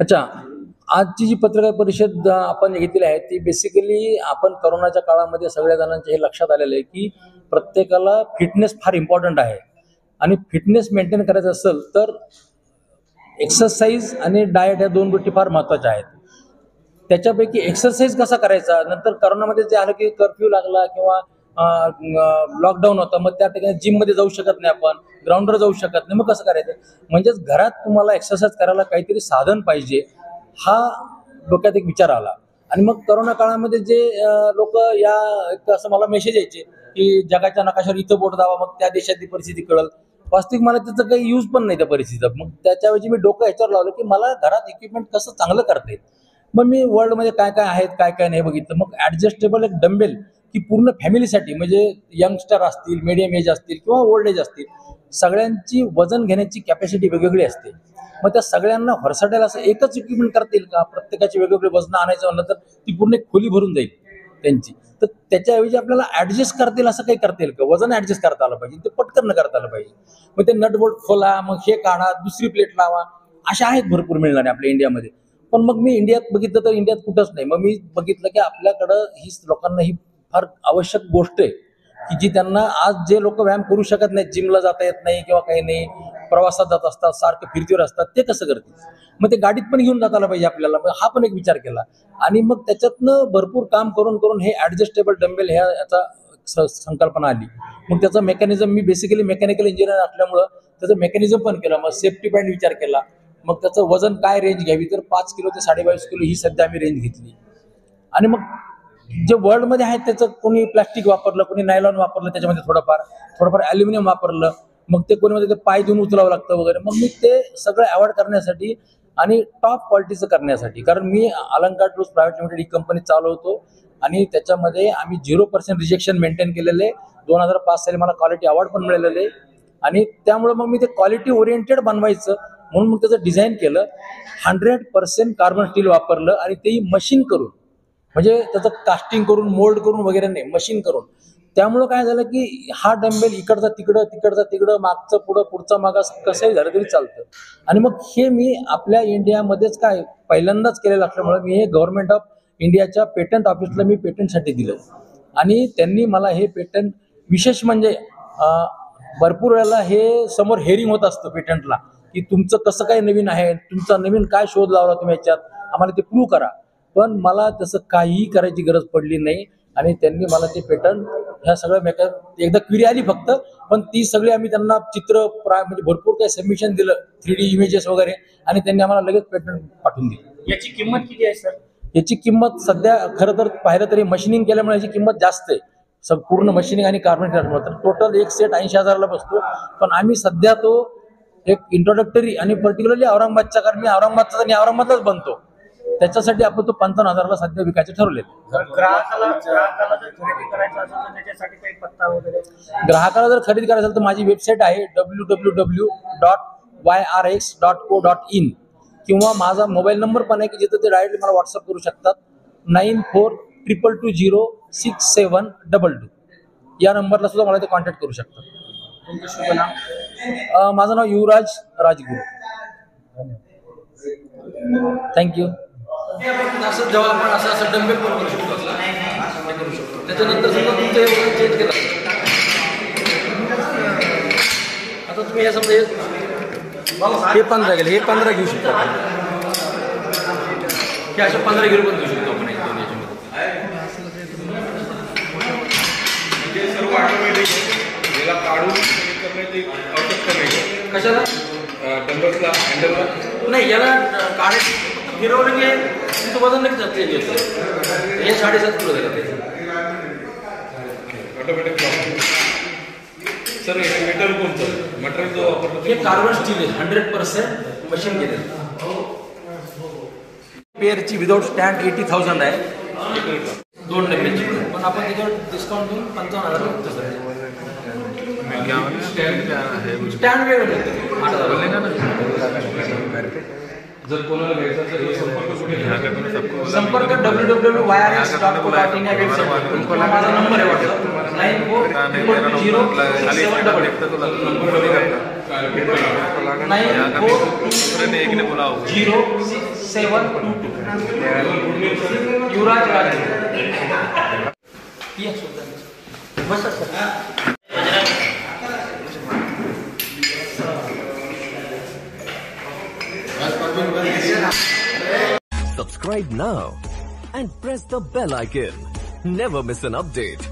अच्छा, आजची जी पत्रकार परिषद आपण घेतलेली आहे ती बेसिकली आपण कोरोनाच्या काळामध्ये सगळ्या जणांच्या हे लक्षात आलेलं आहे की प्रत्येकाला फिटनेस फार इम्पॉर्टंट आहे आणि फिटनेस मेंटेन करायचं असेल तर एक्सरसाइज आणि डाएट या दोन गोष्टी फार महत्त्वाच्या आहेत. त्याच्यापैकी एक्सरसाइज कसा करायचा, नंतर कोरोनामध्ये जे आलं की कर्फ्यू लागला किंवा लॉकडाऊन होता, मग त्या ठिकाणी जिममध्ये जाऊ शकत नाही, आपण ग्राउंडवर जाऊ शकत नाही, मग कसं करायचं? म्हणजेच घरात तुम्हाला एक्सरसाइज करायला काहीतरी साधन पाहिजे, हा डोक्यात एक विचार आला. आणि मग करोना काळामध्ये जे लोक या एक असं मला मेसेज यायचे की जगाच्या नकाशावर इथं बोट दावा, मग त्या देशातली परिस्थिती कळल. वास्तविक मला त्याचं काही यूज पण नाही त्या परिस्थितीचा. मग त्याच्याऐवजी मी डोकं ह्याच्यावर लावलं की मला घरात इक्विपमेंट कसं चांगलं करता येईल. मग मी वर्ल्डमध्ये काय काय आहेत काय काय नाही बघितलं. मग ॲडजस्टेबल एक डंबेल की पूर्ण फॅमिलीसाठी, म्हणजे यंगस्टर असतील, मीडियम एज असतील किंवा ओल्ड एज असतील, सगळ्यांची वजन घेण्याची कॅपॅसिटी वेगवेगळी असते. मग त्या सगळ्यांना व्हर्सटाईल असं एकच इक्विपमेंट करता येईल का? प्रत्येकाचे वेगवेगळे वजन आणायचं म्हणलं तर ती पूर्ण एक खोली भरून जाईल त्यांची. तर त्याच्याऐवजी आपल्याला ऍडजस्ट करता येईल असं काही करता येईल का? वजन ऍडजस्ट करता आलं पाहिजे, ते पटकन करता आलं पाहिजे. मग ते नटबोल्ट खोला, मग हे काढा, दुसरी प्लेट लावा, अशा आहेत भरपूर मिळणारे आपल्या इंडियामध्ये. पण मग मी इंडियात बघितलं तर इंडियात कुठंच नाही. मग मी बघितलं की आपल्याकडं ही लोकांना ही फार आवश्यक गोष्ट आहे की जी त्यांना, आज जे लोक व्यायाम करू शकत नाही, जिमला जाता येत नाही किंवा काही नाही, प्रवासात जात असतात, सारखं फिरतीवर असतात, ते कसं करतील? मग ते गाडीत पण घेऊन जाता आलं पाहिजे आपल्याला. मग हा पण एक विचार केला आणि मग त्याच्यातनं भरपूर काम करून करून हे ऍडजस्टेबल डंबेल याचा संकल्पना आली. मग त्याचं मेकॅनिझम, मी बेसिकली मेकॅनिकल इंजिनियर असल्यामुळं त्याचं मेकॅनिझम पण केलं. मग सेफ्टी पॉईंट विचार केला. मग त्याचं वजन काय रेंज घ्यावी, तर 5 किलो ते 22.5 किलो ही सध्या आम्ही रेंज घेतली. आणि मग जे वर्ल्डमध्ये आहेत त्याचं कोणी प्लास्टिक वापरलं, कोणी नायलॉन वापरलं, त्याच्यामध्ये थोडंफार ॲल्युमिनियम वापरलं, मग ते कोणी मध्ये ते पाय देऊन उचलावं लागतं वगैरे. मग मी ते सगळं अवॉइड करण्यासाठी आणि टॉप क्वालिटीचं करण्यासाठी, कारण मी अलंकार टूल्स प्रायव्हेट लिमिटेड ही कंपनी चालवतो आणि त्याच्यामध्ये आम्ही 0% रिजेक्शन मेंटेन केलेले. 2005 साली मला क्वालिटी अवॉर्ड पण मिळालेले. आणि त्यामुळे मग मी ते क्वालिटी ओरिएंटेड बनवायचं म्हणून मग त्याचं डिझाईन केलं. 100% कार्बन स्टील वापरलं आणि तेही मशीन करून, म्हणजे त्याचं कास्टिंग करून, मोल्ड करून वगैरे नाही, मशीन करून. त्यामुळं काय झालं की हा डंबेल इकडचा तिकडं, तिकडचा तिकडं, मागचं पुढं, पुढचा मागास कसंही झालं तरी चालतं. आणि मग हे मी आपल्या इंडियामध्येच काय पहिल्यांदाच केलेलं असल्यामुळे मी हे गव्हर्नमेंट ऑफ इंडियाच्या पेटंट ऑफिसला मी पेटंटसाठी दिलं. आणि त्यांनी मला हे पेटंट, विशेष म्हणजे भरपूर वेळेला हे समोर हेअरिंग होत असतं पेटंटला की तुमचं कसं काय नवीन आहे, तुमचा नवीन काय शोध लावला तुम्ही याच्यात, आम्हाला ते प्रूव्ह करा. पण मला तसं काहीही करायची गरज पडली नाही. आणि त्यांनी मला ते पेटंट, ह्या सगळ्या एकदा क्वेरी आली फक्त, पण ती सगळी आम्ही त्यांना चित्र म्हणजे भरपूर काही सबमिशन दिलं, 3D इमेजेस वगैरे, आणि त्यांनी आम्हाला लगेच पेटंट पाठवून दिली. याची किंमत किती आहे सर? याची किंमत सध्या खरं तर पाहिलं तरी मशीनिंग केल्यामुळे याची किंमत जास्त आहे. पूर्ण मशीनिंग आणि कार्बन तर टोटल एक सेट 80,000ला बसतो. पण आम्ही सध्या तो एक इंट्रोडक्टरी आणि पर्टिक्युलरली औरंगाबादचा, कारण मी औरंगाबादचा आणि औरंगाबादलाच बनतो, त्याच्यासाठी आपण तो 55,000ला सध्या विकायचे ठरवले. ग्राहकाला जर खरेदी करायचं असेल तर त्याच्यासाठी काही पत्ता वगैरे? ग्राहकाला जर खरेदी करायचं असेल तर माझी वेबसाईट आहे www.yrx.co.in, किंवा माझा मोबाईल नंबर पण आहे की जिथं ते डायरेक्टली मला व्हॉट्सअप करू शकतात. 9422206722 या नंबरला सुद्धा मला ते कॉन्टॅक्ट करू शकतात. तुमचं शुभ नाम? माझं नाव युवराज राजगुरू. थँक्यू. असं जेव्हा आपण असं डंबेल पण करू शकतो, असं करू शकतो. त्याच्यानंतर समजा तुमचं हे चेंज केलं, आता तुम्ही हे समजा हे 15 गेले, हे 15 घेऊ शकतो आपण. हे अशा 15 किलो पण घेऊ शकतो आपण सर्व ऑटोमॅटिक याला काढून कशाला डंबल्सला हँडलला नाही, याला काढायचं फिरवलं की तुमचं वजन नक्की चेंज होतं. हे 7.5 किलो झालं ते ऑटोमॅटिक. सर हे मेटल कोणतं मटेरियल जो वापरलं हे कार्बन स्टील आहे, 100% मशीन केलेलं. पेअरची विदाउट स्टँड 80,000 आहे, 2 डब्याची. पण आपण त्याच्यावर डिस्काउंट देऊन 55,000 होतं सर. स्टँड वेगळं मिळतं. जर कोणाला घ्यायचं असेल तर संपर्क कुठे घ्यायचा? संपर्क www.yrx.co.in या वेबसाईट पर माझा नंबर आहे WhatsApp 94206722 युवराज राजे बस sir Subscribe now and press the bell icon. Never miss an update.